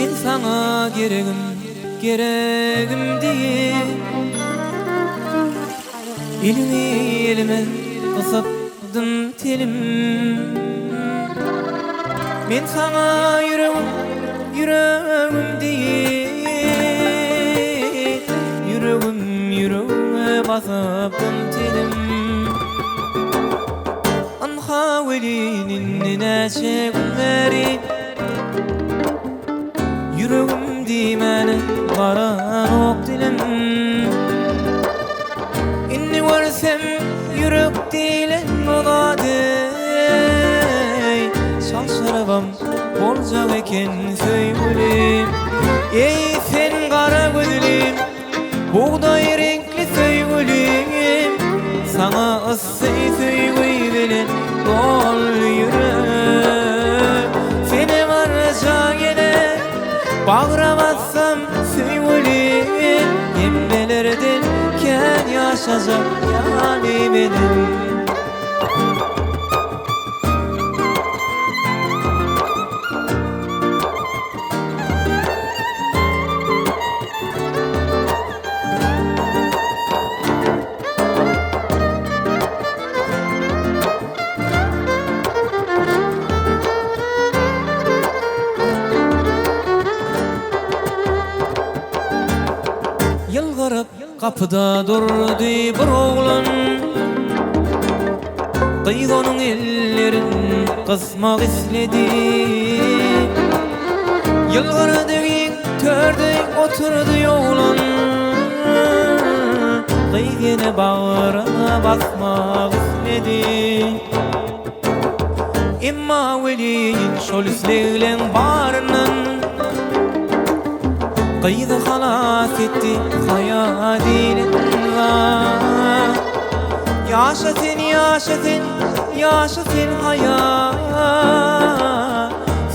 Men sana geregim, geregim diye elimi elime kısıptım telim. Men sana yüreğim, yüreğim diye yüreğime basıptım telim. Anhavelinin neçe günleri yüreğim dimene varan ok dilim. İnni varsem yürek dilen oladey. Şal şarabam olacak eken söyleyim. Ey sen kara gözlüm, buğday renkli söyleyim. Sana ıssay söyleyim dol yürek. Seni varca gene bağıramazsam söyleyim. Yemmelerden ken yaşayacak yani benim. Yılgırıp kapıda durdu bir oğlan, kıygonun ellerin kısmak istedi. Yılgırdıgin törde oturdu oğlan, kıygene bağrına basmak istedi. Emma veliyin şol isleğlen barının kıydı halas etti hayadinenla. Yaşa sen, yaşa sen, yaşa sen hayat.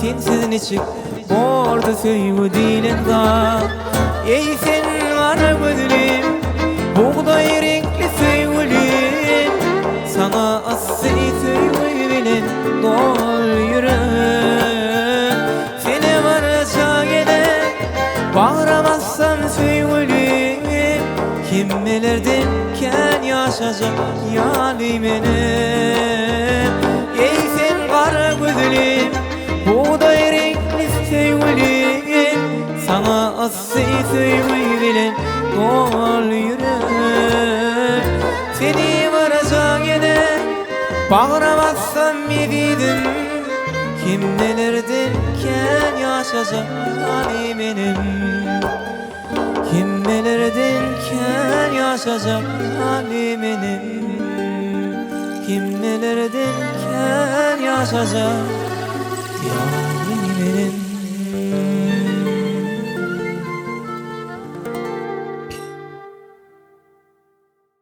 Sensiz ne çık bordu söyu dilenga. Ey sen kara gözlüm, buğday renkli söyleyim. Sana asli söyleyim dol yürek. Seni varca gene bağıramazsam söyleyim. Kimmelerden ken yaşayacak yani benim. Ey sen kara gözlüm, buğday renkli söyleyim. Sana asli söyleyim dol yürek. Seni varca gene bağıramazsam yedim. Kimmelerden ken yaşayacak yani benim. Kimmelerden ken yaşayacak yani benim. Kimmelerden ken yaşayacak yani benim.